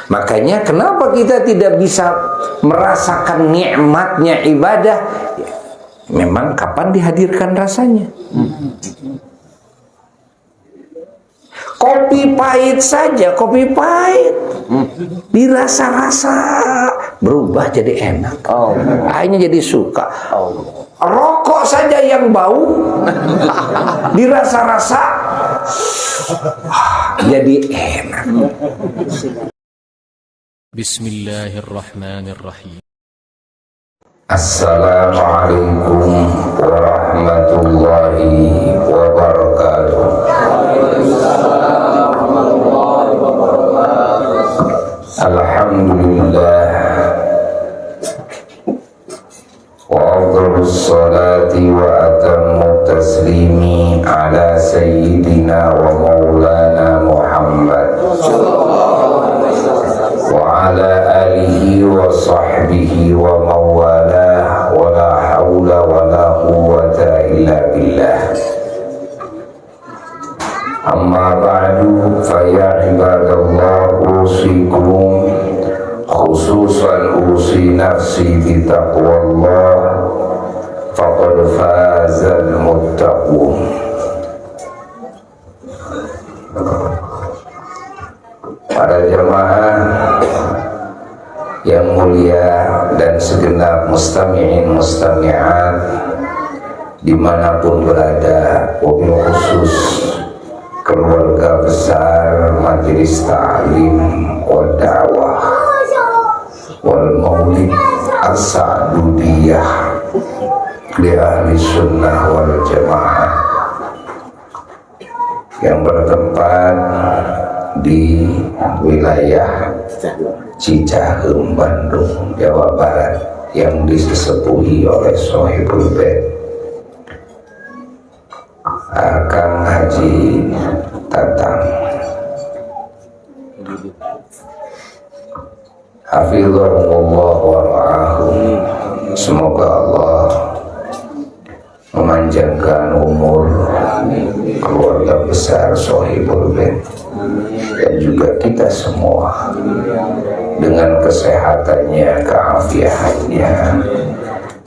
Makanya kenapa kita tidak bisa merasakan nikmatnya ibadah? Memang kapan dihadirkan rasanya? Kopi pahit saja, kopi pahit dirasa-rasa berubah jadi enak. Akhirnya jadi suka. Rokok saja yang bau dirasa-rasa jadi enak. Bismillahirrahmanirrahim. Assalamualaikum warahmatullahi wabarakatuh. Alhamdulillah wa afdhalus salati wa atammut taslimi ala sayyidina wa maulana Muhammad wa ala alihi wa sahbihi wa mawalah wa la hawla wa la quwwata illa billah. Amma ba'du fa ya ibadallah, usikum khususan usi nafsi bi taqwallah faqad fazal muttaqun. Para jamaah yang mulia dan segenap mustami'in mustami'at dimanapun berada, wabil khusus keluarga besar Majelis Ta'lim wa Da'wah wal Maulid As-Sa'dudiyah li ahli sunnah wal jamaah yang bertempat di wilayah Cicahem, Bandung, Jawa Barat, yang disepuhi oleh Sohibul Bait Kang Haji Tatang hafizahullah wa ra'ahum. Semoga Allah memanjangkan umur keluarga besar Sohibul Bait dan juga kita semua dengan kesehatannya, keafiatannya,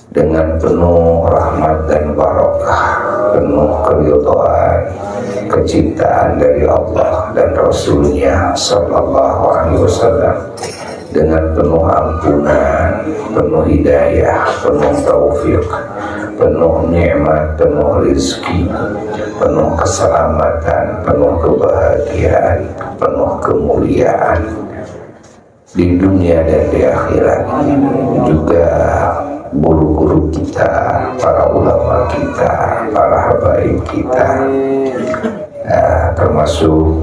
dengan penuh rahmat dan barokah, penuh keridhaan, kecintaan dari Allah dan Rasulnya Sallallahu Alaihi Wasallam, dengan penuh ampunan, penuh hidayah, penuh taufik, penuh nikmat, penuh rezeki, penuh keselamatan, penuh kebahagiaan, penuh kemuliaan di dunia dan di akhirat. Juga guru-guru kita, para ulama kita, para habaib kita, termasuk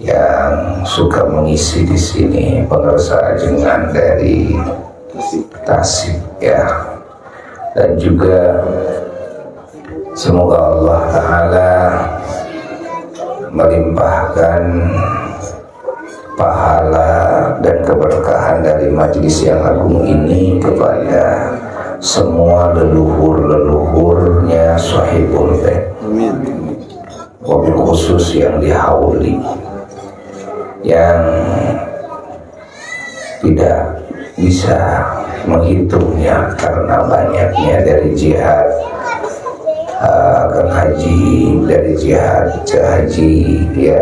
yang suka mengisi di sini pengersa ajengan dari Tasik, ya. Dan juga semoga Allah Ta'ala melimpahkan pahala dan keberkahan dari majelis yang agung ini kepada semua leluhur-leluhurnya Sohibul Bait, wabil khusus yang dihauli, yang tidak bisa menghitungnya karena banyaknya, dari jihad Kang Haji, dari jihad Haji ya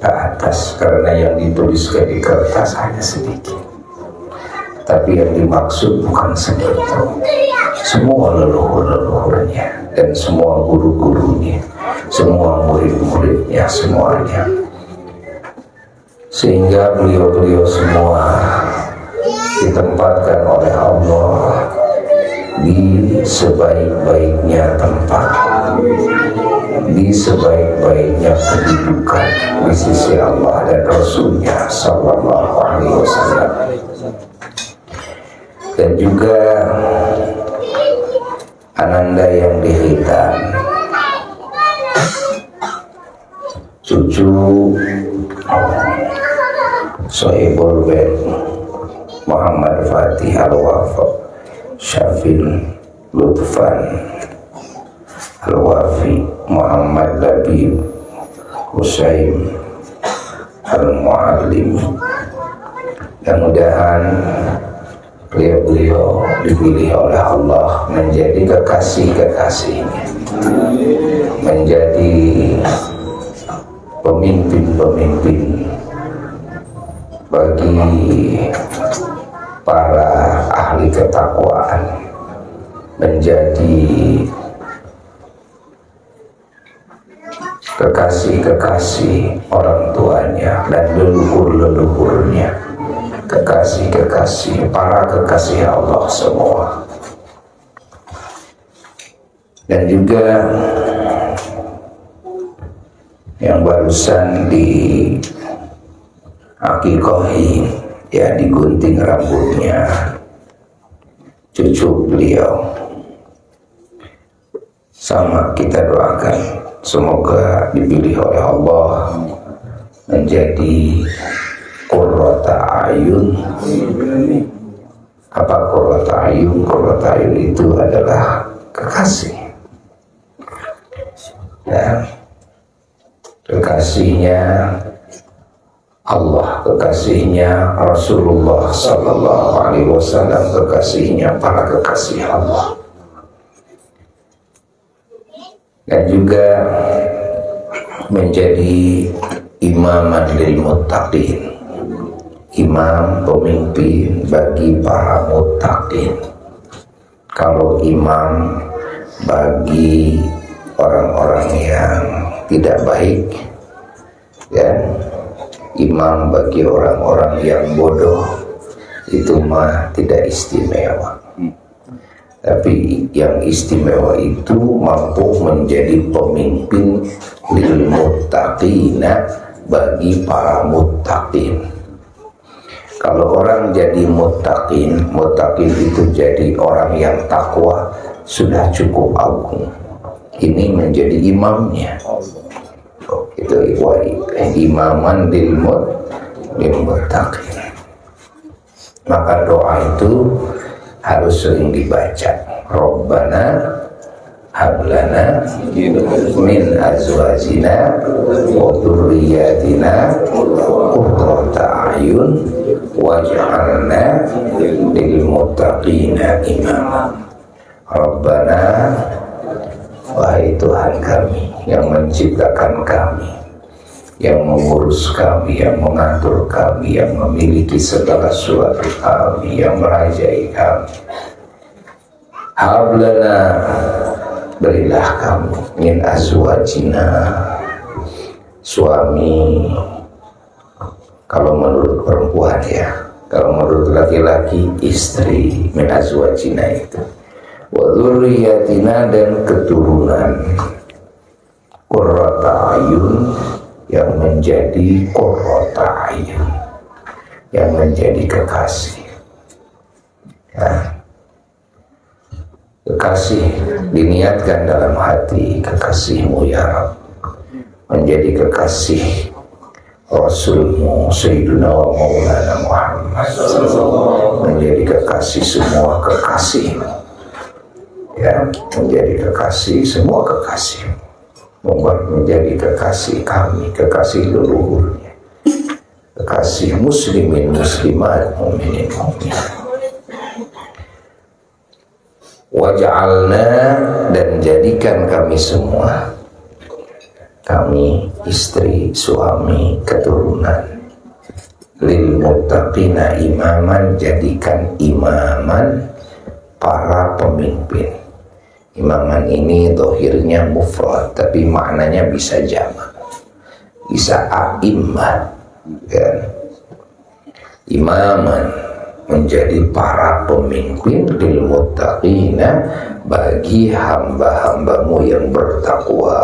ke atas, karena yang dituliskan di kertas hanya sedikit, tapi yang dimaksud bukan segitu. Semua leluhur-leluhurnya dan semua guru-gurunya, semua murid-muridnya, semuanya, sehingga beliau-beliau semua ditempatkan oleh Allah di sebaik-baiknya tempat, di sebaik-baiknya kedudukan di sisi Allah dan Rasulnya Sallallahu Alaihi Wasallam. Dan juga ananda yang dihitan, cucu Sohibul Bait Muhammad Fatih Al-Wafaq Syafil Lutfan Al-Wafi Muhammad Labib Husain Al-Muallim Mudah-mudahan beliau dipilih oleh Allah menjadi kekasih-kekasihnya, menjadi pemimpin-pemimpin bagi para ahli ketakwaan, menjadi kekasih-kekasih orang tuanya dan leluhur-leluhurnya, kekasih-kekasih, para kekasih Allah semua. Dan juga yang barusan di akikohi, ya, digunting rambutnya cucu beliau, sama kita doakan semoga dipilih oleh Allah menjadi qurrata ayun. Apa qurrata ayun? Qurrata ayun itu adalah kekasih, ya, kekasihnya Allah, kekasihnya Rasulullah Sallallahu Alaihi Wasallam, kekasihnya para kekasih Allah. Dan juga menjadi imaman lil muttaqin, imam, pemimpin bagi para muttaqin. Kalau imam bagi orang-orang yang tidak baik, ya, imam bagi orang-orang yang bodoh, itu mah tidak istimewa. Tapi yang istimewa itu mampu menjadi pemimpin lil muttaqina, bagi para muttaqin. Kalau orang jadi muttaqin, muttaqin itu jadi orang yang takwa, sudah cukup agung. Ini menjadi imamnya. Itu imaman lil muttaqin. Maka doa itu harus sering dibaca. Rabbana hablana min azwajina wa dzurriyyatina qurrata a'yun waj'alna lil muttaqina imama. Rabbana, wahai Tuhan kami yang menciptakan kami, yang mengurus kami, yang mengatur kami, yang memiliki segala sesuatu kami, yang merajai kami. Hablana, berilah kami min azwajina, suami kalau menurut perempuan, ya. Kalau menurut laki-laki, istri, min azwajina itu. Wa dzurriyyatina, dan keturunan. Qurrata ayun, yang menjadi qurrata ayun, yang menjadi kekasih, ya. Kekasih diniatkan dalam hati, kekasihmu ya Rabb, menjadi kekasih Rasulmu Sayyidina wa Maulana Muhammad, menjadi kekasih semua kekasihmu, ya, menjadi kekasih semua kekasihmu, membuat menjadi kekasih kami, kekasih leluhurnya, kekasih muslimin muslimat, mukminin mukminat. Waj'alna, dan jadikan kami semua, kami, istri, suami, keturunan, lil muttaqina imaman, jadikan imaman para pemimpin. Imaman ini dohirnya mufrad, tapi maknanya bisa jamak, bisa a'immah, kan? Imaman, menjadi para pemimpin lil muttaqina, bagi hamba-hambamu yang bertakwa.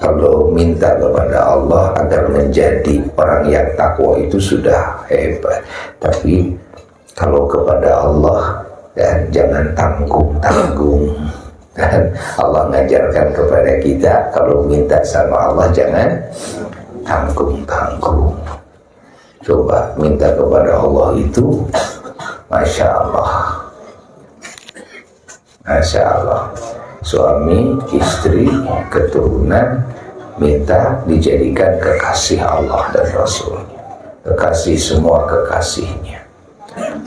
Kalau minta kepada Allah agar menjadi orang yang takwa itu sudah hebat. Tapi kalau kepada Allah, dan jangan tanggung-tanggung. Dan Allah ngajarkan kepada kita, kalau minta sama Allah jangan tanggung-tanggung. Coba minta kepada Allah itu, Masya Allah, Masya Allah. Suami, istri, keturunan, minta dijadikan kekasih Allah dan Rasulnya. kekasih semua kekasihnya.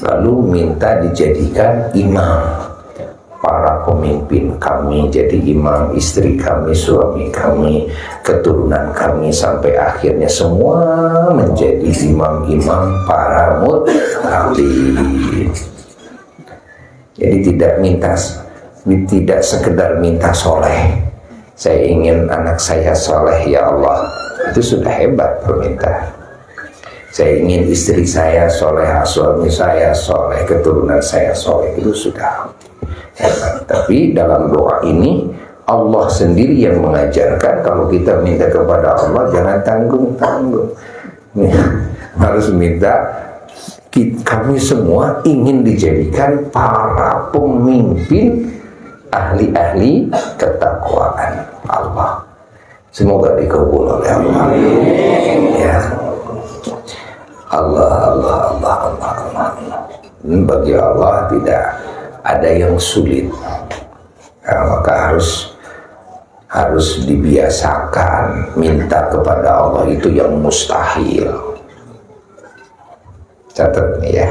Lalu minta dijadikan imam para pemimpin kami, jadi imam istri kami, suami kami, keturunan kami, sampai akhirnya semua menjadi imam-imam para muttaqin. Jadi tidak sekedar minta soleh, saya ingin anak saya soleh ya Allah, itu sudah hebat permintaan. Saya ingin istri saya soleh, suami saya soleh, keturunan saya soleh, itu sudah hebat. Tapi dalam doa ini Allah sendiri yang mengajarkan kalau kita minta kepada Allah jangan tanggung-tanggung. Harus minta, kami semua ingin dijadikan para pemimpin ahli-ahli ketakwaan Allah. Semoga dikabul oleh Allah. Ya. Allah. Bagi Allah tidak ada yang sulit. Nah, maka harus dibiasakan minta kepada Allah itu yang mustahil. Catat nih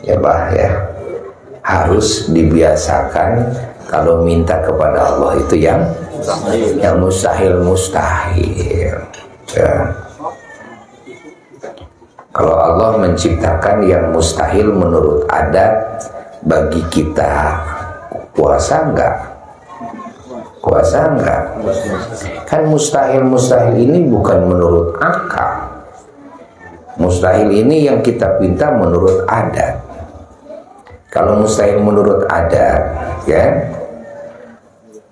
ya Bah ya. Harus dibiasakan kalau minta kepada Allah itu yang mustahil. Ya. Kalau Allah menciptakan yang mustahil menurut adat, bagi kita puasa enggak? Kan mustahil ini bukan menurut akal. Mustahil ini yang kita pinta menurut adat. Kalau mustahil menurut adat, ya,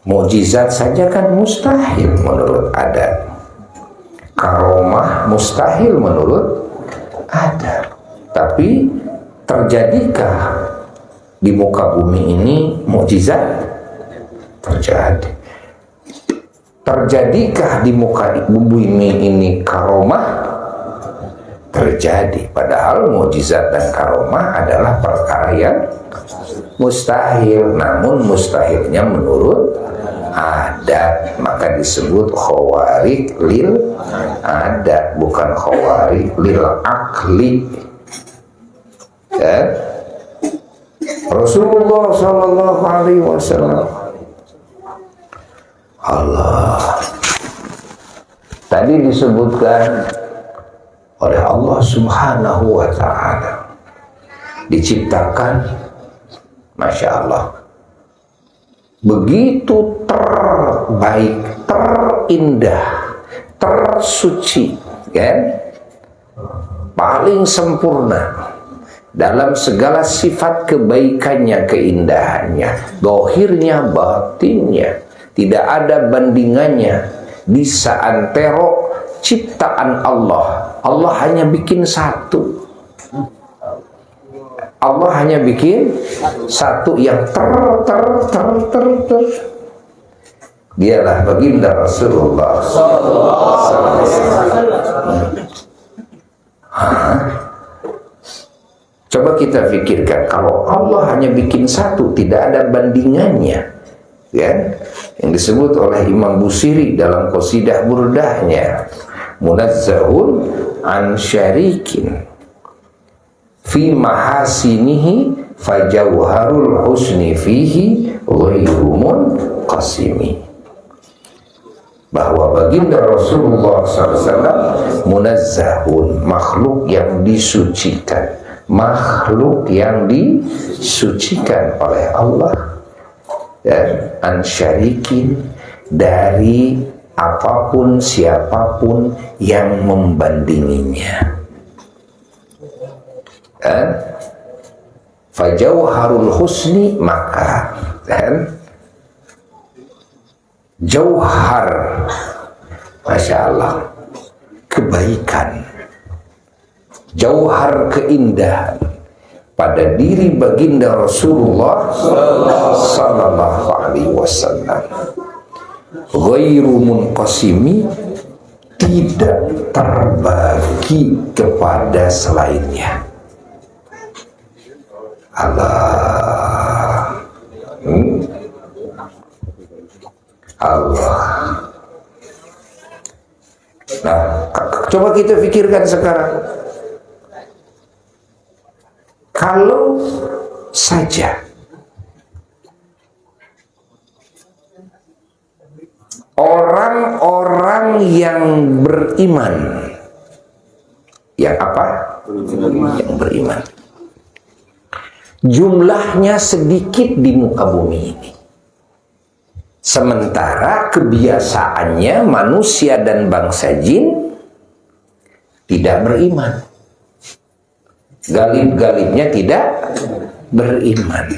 mukjizat saja kan mustahil menurut adat. Karomah mustahil menurut adat. Tapi terjadikah di muka bumi ini mukjizat? Terjadi. Terjadikah di muka bumi ini karomah? Terjadi. Padahal mukjizat dan karomah adalah perkara yang mustahil. Namun mustahilnya menurut adat, maka disebut khawarik lil adat, bukan khawarik lil akli. Ya. Rasulullah sallallahu alaihi wasallam, Allah tadi disebutkan oleh Allah Subhanahu wa ta'ala, diciptakan, Masya Allah, begitu terbaik, terindah, tersuci, kan? Paling sempurna dalam segala sifat kebaikannya, keindahannya, dohirnya, batinnya, tidak ada bandingannya. Di seantero ciptaan Allah, Allah hanya bikin satu. Allah hanya bikin satu yang dialah baginda Rasulullah sallallahu alaihi wasallam. Coba kita pikirkan, kalau Allah hanya bikin satu, tidak ada bandingannya, kan? Yang disebut oleh Imam Busiri dalam qasidah burdahnya, munazzahun an syarikin fi mahasinihi fajawharul husni fihi ghairu munqasimi. Bahwa baginda Rasulullah SAW munazzahun, makhluk yang disucikan, makhluk yang disucikan oleh Allah, dan ansyarikin, dari apapun siapapun yang membandinginya. Fajauharul husni, maka jauhar, Masya Allah, kebaikan, jauhar keindahan pada diri baginda Rasulullah sallallahu alaihi wasallam, ghairu munqasimi, tidak terbagi kepada selainnya. Allah, Allah. Nah, coba kita pikirkan sekarang, Kalau saja orang-orang yang beriman, yang apa? Yang beriman, jumlahnya sedikit di muka bumi ini, sementara kebiasaannya manusia dan bangsa jin tidak beriman, galib-galibnya tidak beriman.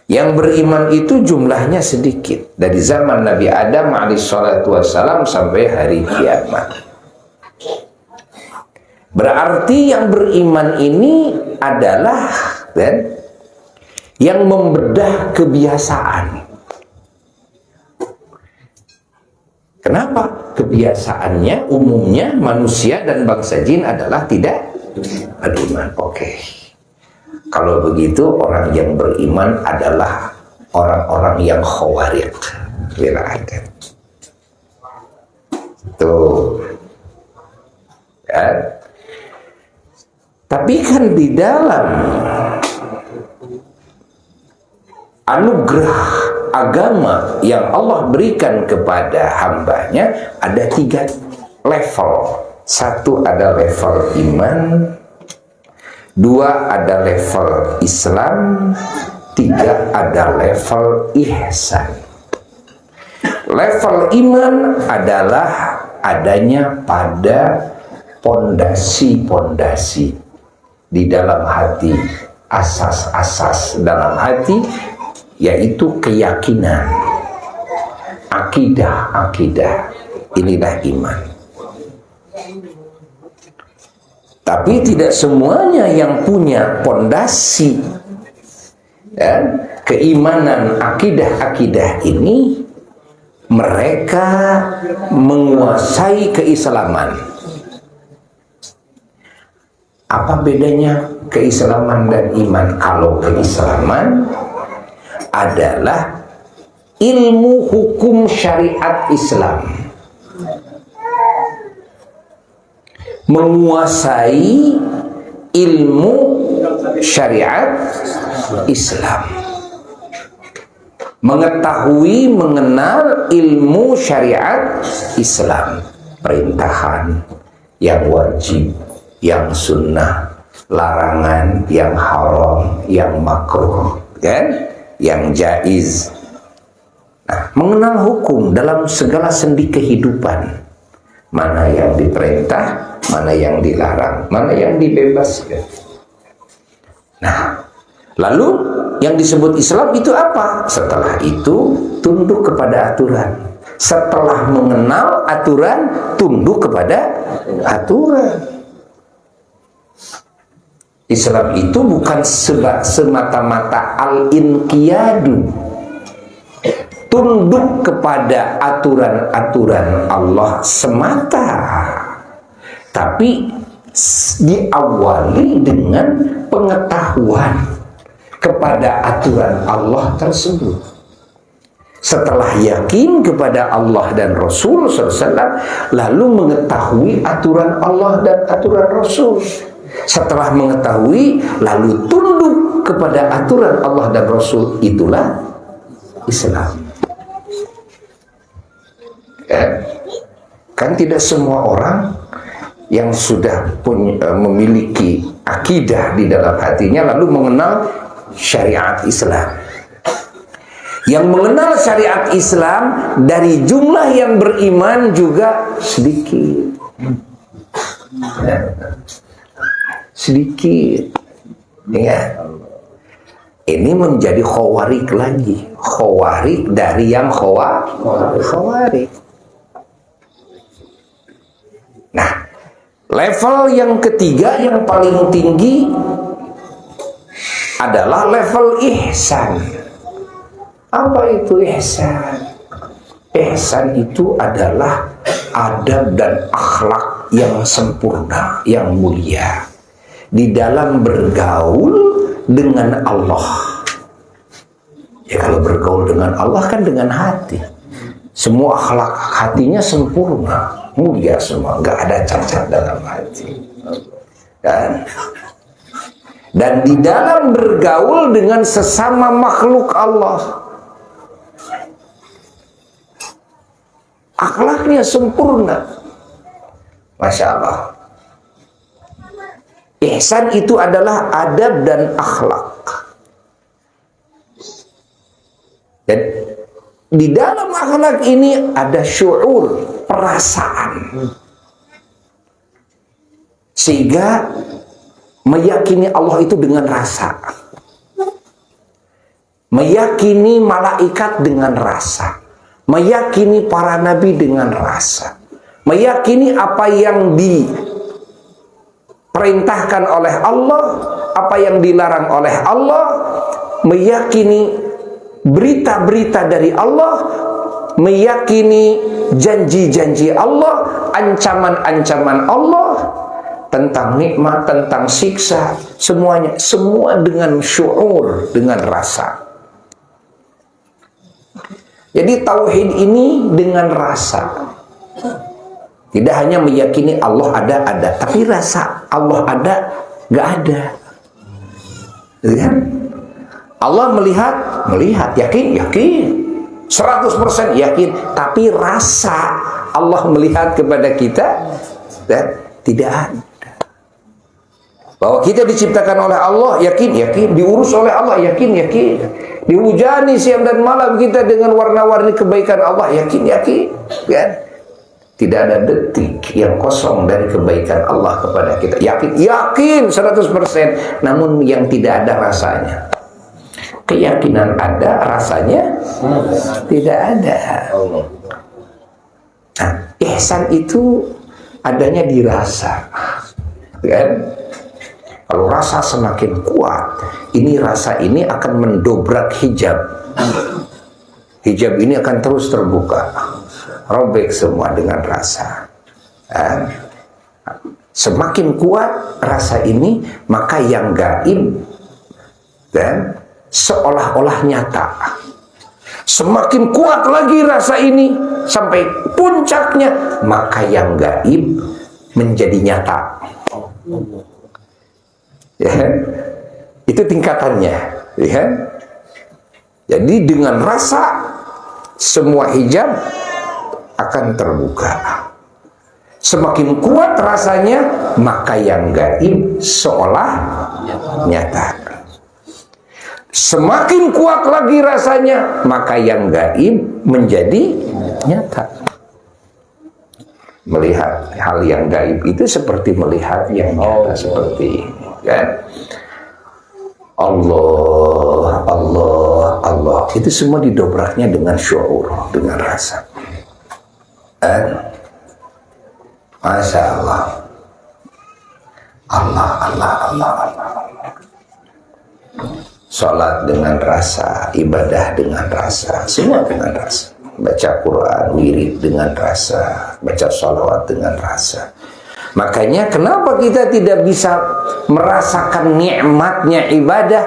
Yang beriman itu jumlahnya sedikit dari zaman Nabi Adam alaihissalatu wassalam sampai hari kiamat. Berarti yang beriman ini adalah yang membedah kebiasaan. Kenapa? Kebiasaannya umumnya manusia dan bangsa jin adalah tidak beriman. Oke. Kalau begitu orang yang beriman adalah orang-orang yang khawarij. Wilayah. Tuh. Ya. Tapi kan di dalam anugerah agama yang Allah berikan kepada hambanya ada 3 level. 1 ada level iman, 2 ada level Islam, 3 ada level ihsan. Level iman adalah adanya pada pondasi-pondasi di dalam hati, asas-asas dalam hati, yaitu keyakinan, akidah. Inilah iman. Tapi tidak semuanya yang punya pondasi dan keimanan akidah ini mereka menguasai keislaman. Apa bedanya keislaman dan iman? Kalau keislaman adalah ilmu hukum syariat Islam, menguasai ilmu syariat Islam, mengetahui, mengenal ilmu syariat Islam, perintahan yang wajib, yang sunnah, larangan, yang haram, yang makruh, kan? Yang jaiz. Nah, mengenal hukum dalam segala sendi kehidupan, mana yang diperintah, mana yang dilarang, mana yang dibebaskan. Nah, lalu yang disebut Islam itu apa? Setelah itu tunduk kepada aturan. Setelah mengenal aturan, tunduk kepada aturan. Islam itu bukan semata-mata al-inqiyadu, tunduk kepada aturan-aturan Allah semata, tapi diawali dengan pengetahuan kepada aturan Allah tersebut. Setelah yakin kepada Allah dan Rasul SAW, lalu mengetahui aturan Allah dan aturan Rasul. Setelah mengetahui, lalu tunduk kepada aturan Allah dan Rasul, itulah Islam. Kan tidak semua orang yang sudah memiliki akidah di dalam hatinya lalu mengenal syariat Islam. Yang mengenal syariat Islam dari jumlah yang beriman juga sedikit. Sedikit, ya. Ini menjadi khawarij lagi, khawarij dari yang khawarij. Nah, level yang ketiga yang paling tinggi adalah level ihsan. Apa itu ihsan? Ihsan itu adalah adab dan akhlak yang sempurna, yang mulia di dalam bergaul dengan Allah. Ya, kalau bergaul dengan Allah kan dengan hati. Semua akhlak hatinya sempurna, mulia semua, nggak ada cacat dalam hati. Dan dan di dalam bergaul dengan sesama makhluk Allah. Akhlaknya sempurna. Masya Allah. Ihsan itu adalah adab dan akhlak. Dan di dalam akhlak ini ada syu'ur, perasaan. Sehingga meyakini Allah itu dengan rasa. Meyakini malaikat dengan rasa. Meyakini para nabi dengan rasa. Meyakini apa yang diperintahkan oleh Allah, apa yang dilarang oleh Allah. Meyakini berita-berita dari Allah, meyakini janji-janji Allah, ancaman-ancaman Allah tentang nikmat, tentang siksa, semuanya, semua dengan syu'ur, dengan rasa. Jadi tauhid ini dengan rasa. Tidak hanya meyakini Allah ada, tapi rasa Allah ada, nggak ada. Kan? Allah melihat, yakin, 100% yakin, tapi rasa Allah melihat kepada kita dan tidak ada. Bahwa kita diciptakan oleh Allah, yakin, diurus oleh Allah, yakin, dihujani siang dan malam kita dengan warna-warni kebaikan Allah, yakin, kan? Tidak ada detik yang kosong dari kebaikan Allah kepada kita, yakin 100%, namun yang tidak ada rasanya. Keyakinan ada, rasanya tidak ada. Nah, ihsan itu adanya dirasa, kan? Kalau rasa semakin kuat, ini rasa ini akan mendobrak hijab. Hijab ini akan terus terbuka, robek semua dengan rasa. Semakin kuat rasa ini, maka yang gaib dan seolah-olah nyata. Semakin kuat lagi rasa ini sampai puncaknya, maka yang gaib menjadi nyata. Ya, itu tingkatannya, ya. Jadi dengan rasa semua hijab akan terbuka. Semakin kuat rasanya, maka yang gaib seolah nyata. Semakin kuat lagi rasanya, maka yang gaib menjadi nyata. Melihat hal yang gaib itu seperti melihat yang nyata, seperti ini. Kan? Allah itu semua didobraknya dengan syu'ur, dengan rasa. Masya Allah. Allah. Salat dengan rasa, ibadah dengan rasa, semua dengan rasa. Baca Quran, wirid dengan rasa, baca sholawat dengan rasa. Makanya kenapa kita tidak bisa merasakan nikmatnya ibadah?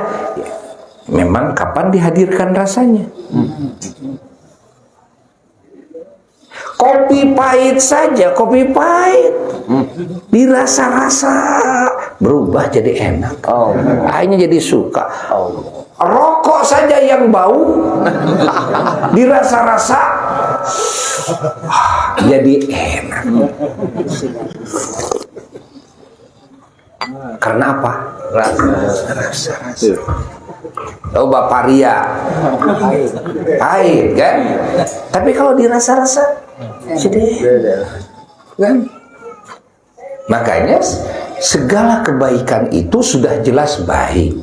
Memang kapan dihadirkan rasanya? Kopi pahit saja, kopi pahit dirasa-rasa berubah jadi enak. Akhirnya jadi suka. Rokok saja yang bau dirasa-rasa jadi enak. Karena apa? Rasa. Oh, Baparia pahit kan? Tapi kalau dirasa-rasa jadi kan? Makanya segala kebaikan itu sudah jelas baik.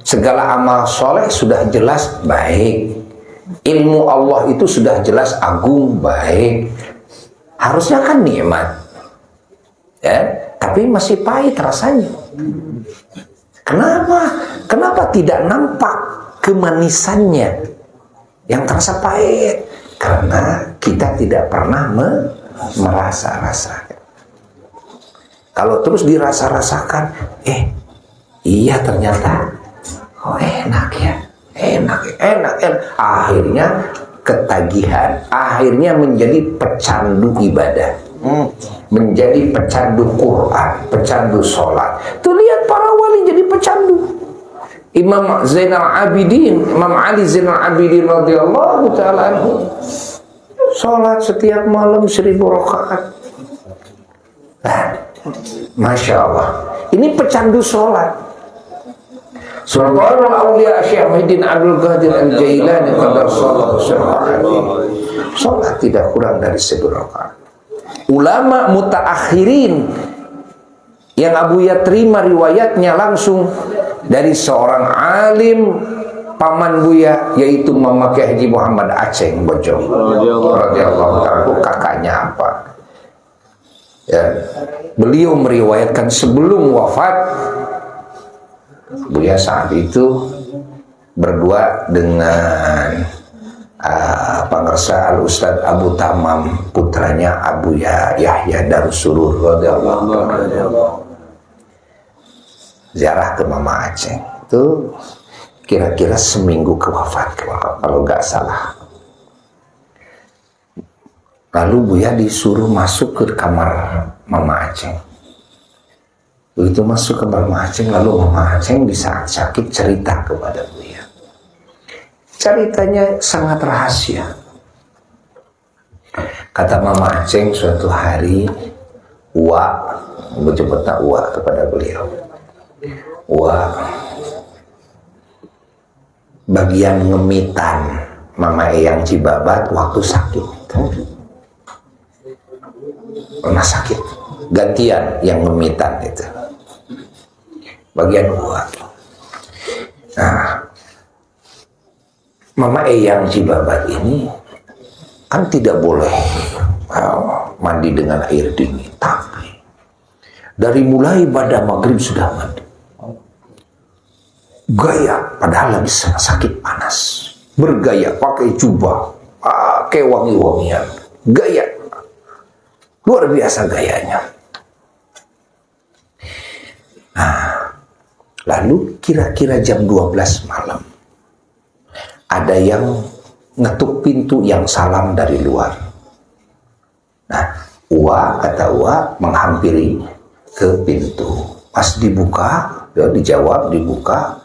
Segala amal soleh sudah jelas baik. Ilmu Allah itu sudah jelas agung, baik. Harusnya kan nikmat, ya? Tapi masih pahit rasanya. Kenapa? Kenapa tidak nampak kemanisannya yang terasa pahit? Karena kita tidak pernah merasa-rasakan. Kalau terus dirasa-rasakan, iya ternyata, enak ya, enak. Akhirnya ketagihan, akhirnya menjadi pecandu ibadah, menjadi pecandu Quran, pecandu sholat. Tuh lihat para wali jadi pecandu. Imam Zainal Abidin, Imam Ali Zainal Abidin radhiyallahu taala anhu, sholat setiap malam 1000 rakaat. Masya Allah, ini pecandu sholat. Sultanul Aulia Syekh Muhyiddin Abdul Qadir Al-Jailani qaddasallahu sirrahu, sholat tidak kurang dari 1000 rakaat. Ulama mutaakhirin yang Abuya terima riwayatnya langsung dari seorang alim paman Buya, yaitu Mama Kiai Haji Muhammad Aceh Bojong radhiyallahu ta'ala, kakaknya apa ya, beliau meriwayatkan sebelum wafat Buya saat itu berdua dengan Pangersa Al-Ustadz Abu Tamam, putranya Abuya Yahya Darussurur radhiyallahu ta'ala, ziarah ke Mama Aceh. Itu kira-kira seminggu ke wafat kalau nggak salah. Lalu Buya disuruh masuk ke kamar Mama Aceh. Begitu masuk ke kamar Mama Aceh, lalu Mama Aceh di saat sakit cerita kepada Buya. Ceritanya sangat rahasia. Kata Mama Aceh, suatu hari menyebutnya kepada beliau, bagian ngemitan Mama Eyang Cibabat waktu sakit, pernah sakit, gantian yang ngemitan itu bagian Nah, Mama Eyang Cibabat ini kan tidak boleh mandi dengan air dingin, tapi dari mulai pada maghrib sudah mandi. Gaya, padahal lagi sakit panas, bergaya, pakai jubah, pakai wangi-wangian, gaya, luar biasa gayanya. Nah, lalu kira-kira jam 12 malam, ada yang ngetuk pintu yang salam dari luar. Nah, kata menghampiri ke pintu. Pas dibuka, dijawab, dibuka,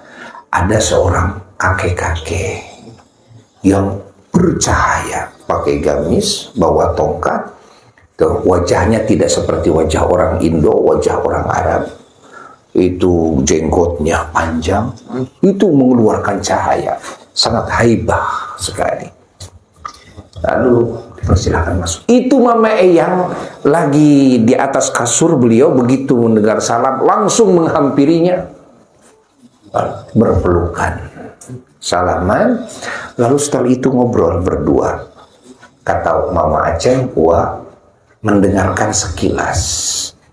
ada seorang kakek-kakek yang bercahaya, pakai gamis, bawa tongkat. Tuh, wajahnya tidak seperti wajah orang Indo, wajah orang Arab. Itu jenggotnya panjang, itu mengeluarkan cahaya, sangat haibah sekali. Lalu persilakan masuk. Itu Mama Eyang lagi di atas kasur, beliau begitu mendengar salam langsung menghampirinya, berpelukan, salaman, lalu setelah itu ngobrol berdua. Kata Mama Aceh, mendengarkan sekilas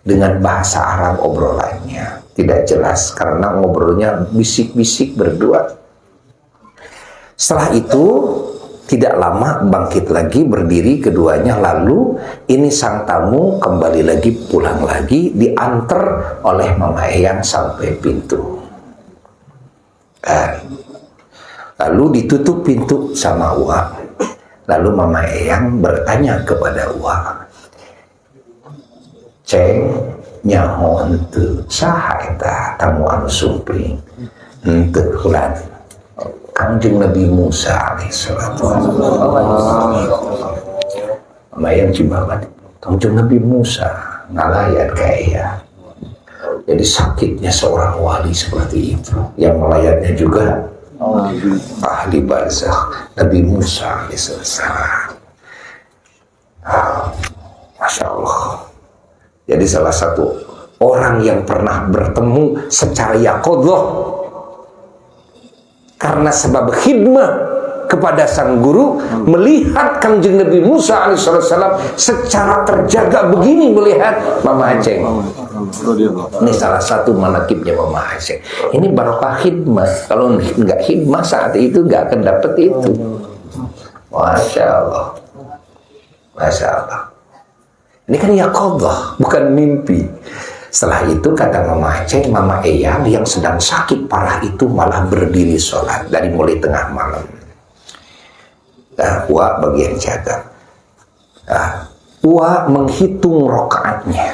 dengan bahasa Arab obrolannya, tidak jelas karena ngobrolnya bisik-bisik berdua. Setelah itu tidak lama bangkit lagi, berdiri keduanya, lalu ini sang tamu kembali lagi, pulang lagi, diantar oleh Mama Eyang sampai pintu. Lalu ditutup pintu sama Lalu Mama Eyang bertanya kepada Ceng, nyaho henteu saha eta tamu anu sumpring? Henteu ulan Kanjeng Nabi Musa alaihissalatu wassalam. Mama Eyang Cibabat, Kanjeng Nabi Musa ngalayan kayak jadi sakitnya seorang wali seperti itu, yang melayatnya juga ahli barzakh Nabi Musa alaihissalam. Masya Allah. Jadi salah satu orang yang pernah bertemu secara yaqodzah karena sebab khidmah kepada sang guru, melihat Kanjeng Nabi Musa alaihissalam secara terjaga begini melihat Mama Aceh. Ini salah satu manakibnya Mama Aceh. Ini barokah khidmah. Kalau nggak khidmah saat itu nggak akan dapat itu. Masya Allah, Masya Allah. Ini kan yaqodzah, bukan mimpi. Setelah itu kata Mama Aceh, Mama Eyang yang sedang sakit parah itu malah berdiri sholat dari mulai tengah malam. Bagian jaga. Menghitung rokaatnya.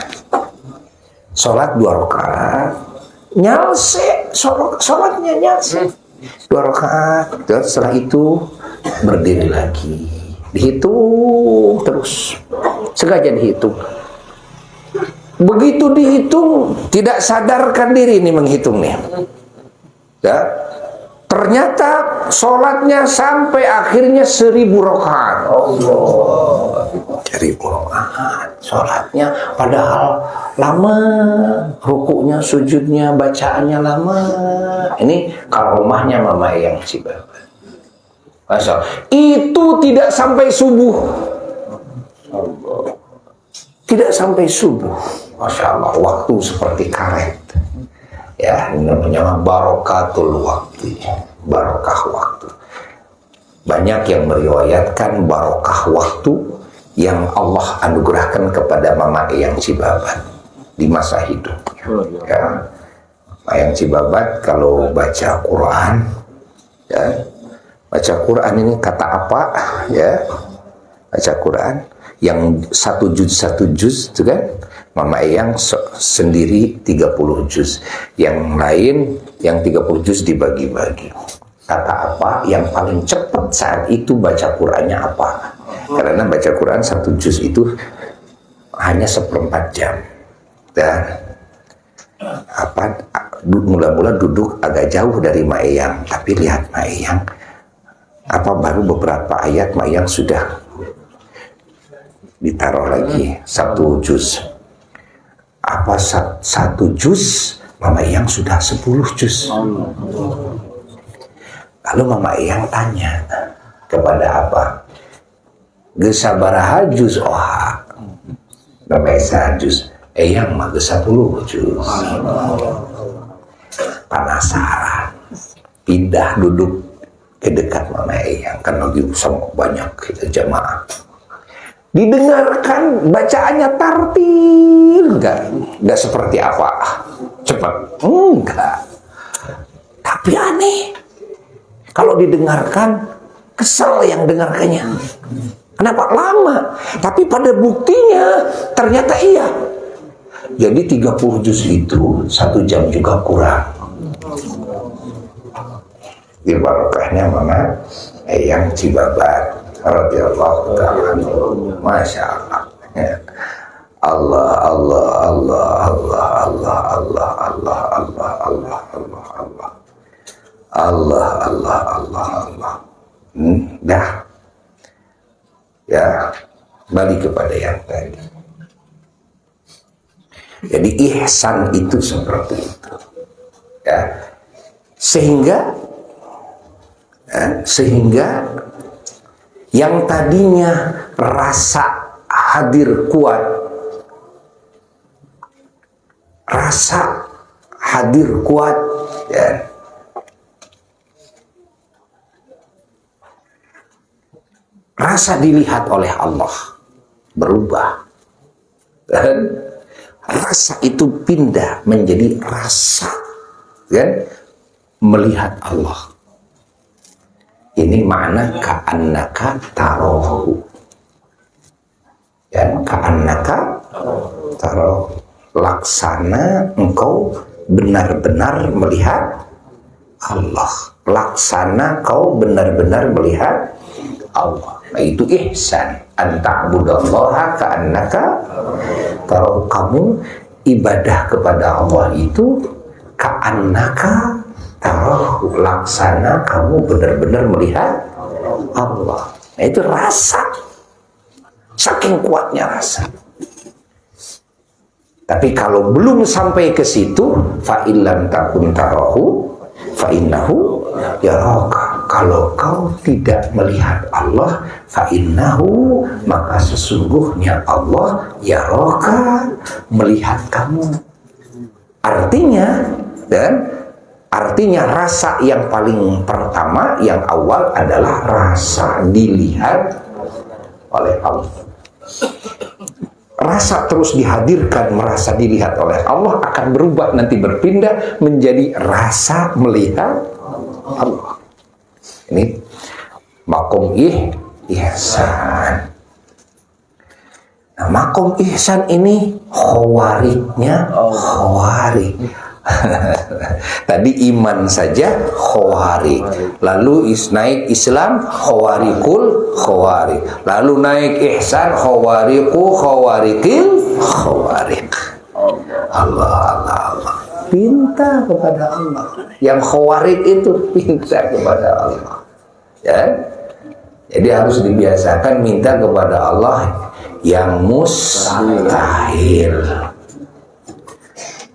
Sholat 2 rakaat, nyalse, sholatnya nyalse 2 rakaat. Setelah itu berdiri lagi, dihitung terus, sengaja dihitung. Begitu dihitung, tidak sadarkan diri ini menghitung nih. Ya, ternyata sholatnya sampai akhirnya 1000 rakaat. Allah, 1000 rakaat sholatnya, padahal lama, rukuknya, sujudnya, bacaannya lama. Ini karomahnya Mama Eyang Cibabat. Masya Allah. Itu tidak sampai subuh. Tidak sampai subuh. Masya Allah, waktu seperti karet. Ya, ini namanya barokatul waktu. Barokah waktu. Banyak yang meriwayatkan barokah waktu yang Allah anugerahkan kepada Mama Eyang Cibabat di masa hidup. Ya. Eyang Cibabat kalau baca Quran, ya, baca Quran ini kata apa? Ya, baca Quran yang 1 juz itu kan, Mama Eyang sendiri 30 juz, yang lain yang 30 juz dibagi-bagi. Kata apa yang paling cepat saat itu baca Qurannya apa? Karena baca Quran 1 juz itu hanya 1/4 jam. Dan mula-mula duduk agak jauh dari Ma Eyang, tapi lihat Ma Eyang baru beberapa ayat Ma Eyang sudah ditaruh lagi 1 juz. 1 juz, Mama Eyang sudah 10 juz. Lalu Mama Eyang tanya kepada apa? Gesabaraha juz oha. Mama Eyang juz. Eyang mah 10 juz. Penasaran. Pindah duduk ke dekat Mama Eyang, kan lagi sama banyak kita jamaah. Didengarkan bacaannya tartil, enggak seperti apa cepat, enggak. Tapi aneh, kalau didengarkan kesel yang dengarkannya. Kenapa lama? Tapi pada buktinya ternyata iya. Jadi 30 juz itu 1 jam juga kurang. Di barokahnya Mama Eyang Cibabat radhiyallahu ta'ala. Masya Allah. Allah Allah Allah Allah Allah Allah Allah Allah Allah Allah Allah Allah Allah Allah Allah. Dah. Ya, balik kepada yang tadi. Jadi ihsan itu seperti itu. Ya. Sehingga yang tadinya rasa hadir kuat, ya, rasa dilihat oleh Allah berubah, dan rasa itu pindah menjadi rasa, kan, melihat Allah. Ini makna ka'annaka tarahu. Ya, ka'annaka tarahu. Laksana engkau benar-benar melihat Allah. Laksana kau benar-benar melihat Allah. Nah, itu ihsan. Anta'budallaha ka'annaka tarahu. Kamu ibadah kepada Allah itu ka'annaka tarahu, laksana kamu benar-benar melihat Allah. Nah, itu rasa, saking kuatnya rasa. Tapi kalau belum sampai ke situ, fa illam takun tarahu fa innahu yaraka. Kalau kau tidak melihat Allah, fa innahu, maka sesungguhnya Allah yaraka, melihat kamu. Artinya rasa yang paling pertama, yang awal adalah rasa dilihat oleh Allah. Rasa terus dihadirkan, merasa dilihat oleh Allah akan berubah, nanti berpindah menjadi rasa melihat Allah. Ini makom ihsan. Nah, makom ihsan ini khawarijnya, khawarij. Tadi iman saja khawarik, lalu naik Islam khawarikul khawarik, lalu naik ihsan khawarikul khawarik. Allah. Pinta kepada Allah. Yang khawarik itu pinta kepada Allah. Ya. Jadi harus dibiasakan minta kepada Allah yang mustahil.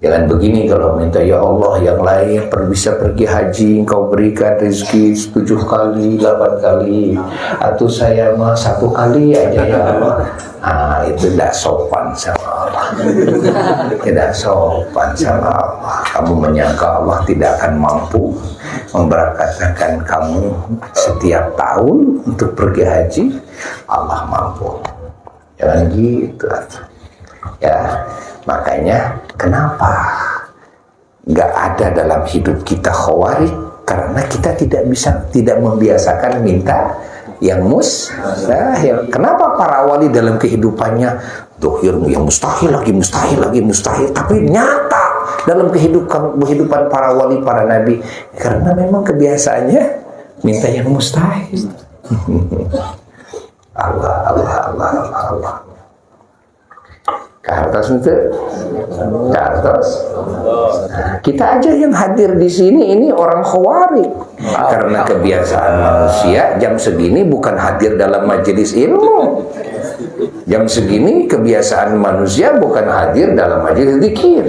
Jangan begini kalau minta, ya Allah yang lain bisa pergi haji, Engkau berikan rezeki 7 kali, 8 kali, atau saya mah 1 kali aja ya Allah. Itu tidak sopan sama Allah. Tidak sopan sama Allah. Kamu menyangka Allah tidak akan mampu memberkatkan kamu setiap tahun untuk pergi haji? Allah mampu. Jangan gitu. Ya, makanya kenapa nggak ada dalam hidup kita khawarij? Karena kita tidak membiasakan minta yang mustahil. Kenapa para wali dalam kehidupannya dohir yang mustahil lagi, tapi nyata dalam kehidupan para wali, para nabi? Karena memang kebiasaannya minta yang mustahil. Allah. Kartos itu, kartos. Kita aja yang hadir di sini ini orang khawarij. Karena kebiasaan manusia jam segini bukan hadir dalam majelis ilmu. Jam segini kebiasaan manusia bukan hadir dalam majelis zikir,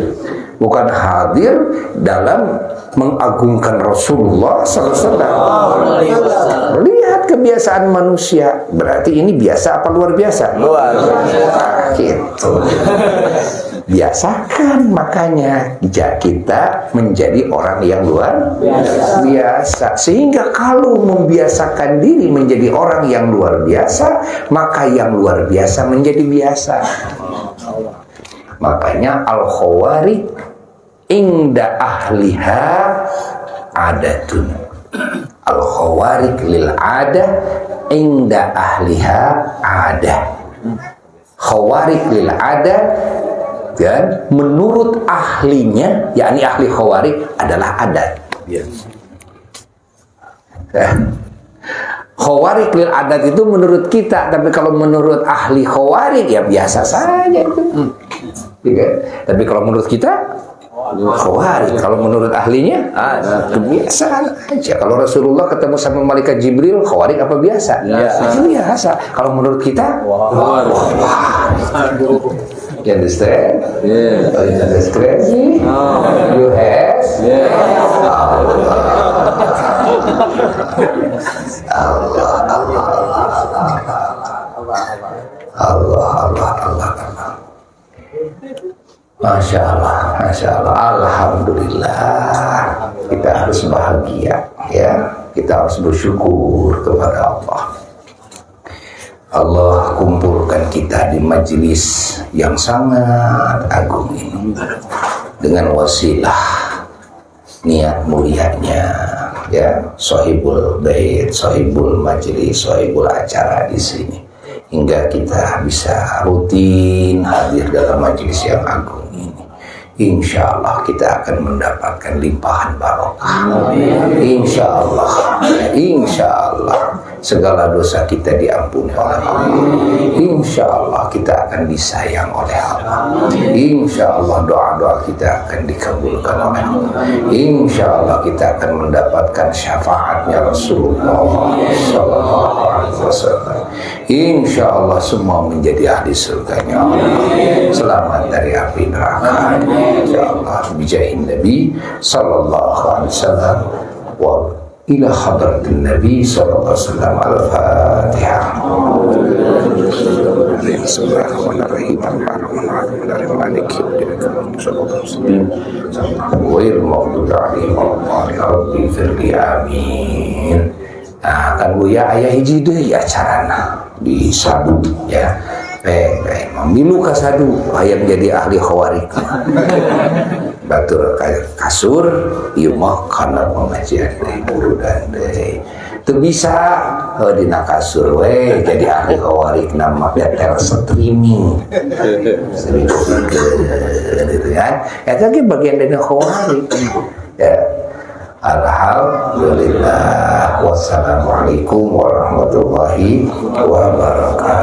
bukan hadir dalam mengagungkan Rasulullah SAW. Lihat kebiasaan manusia, berarti ini biasa apa luar biasa? Luar biasa. Gitu. Biasakan, makanya kita menjadi orang yang luar biasa. Sehingga kalau membiasakan diri menjadi orang yang luar biasa, maka yang luar biasa menjadi biasa. Makanya al-khawarij inda ahliha adatun. Al-khawarij lil adah inda ahliha adah. Khawarij lil adah, dan menurut ahlinya, yakni ahli khawarij adalah adat. Khawarij lil adat itu menurut kita, tapi kalau menurut ahli khawarij ya biasa saja itu. Tapi kalau menurut kita khawarij, kalau menurut ahlinya kebiasaan aja. Kalau Rasulullah ketemu sama malaikat Jibril, khawarij apa biasa? Biasa. Kalau menurut kita, you understand? Yeah. You understand? You have? Allah. Masya Allah, alhamdulillah. Kita harus bahagia, ya. Kita harus bersyukur kepada Allah. Allah kumpulkan kita di majelis yang sangat agung ini dengan wasilah niat mulianya, ya, sahibul bait, sahibul majelis, sahibul acara di sini, hingga kita bisa rutin hadir dalam majelis yang agung ini. Insya Allah kita akan mendapatkan limpahan barokah. Insya Allah segala dosa kita diampuni oleh Allah. Insya Allah kita akan disayang oleh Allah. Insya Allah doa-doa kita akan dikabulkan oleh Allah. Insya Allah kita akan mendapatkan syafaatnya Rasulullah SAW. Insya Allah semua menjadi ahli surganya Allah. Selamat dari api neraka. Insya Allah bijahin Nabi Sallallahu Alaihi Wasallam wa ila hadratin Nabi Sallallahu Alaihi Wasallam. Al-Fatihah. Bismillahirrahmanirrahim. Alhamdulillahirabbil alamin. Amin. Nah, kan Buya ayah hiji deui acarana di Sadu, ya. Mamilu ka Sadu hayang jadi ahli khawarij. Batur kasur ieu mah kana pengajian deui dan deui. Teu bisa dina kasur we jadi ahli khawarik nama tel streaming. Gitu kan. Eta ge bagian dari khawarik. Ya. Alhamdulillah. Wassalamualaikum warahmatullahi wabarakatuh.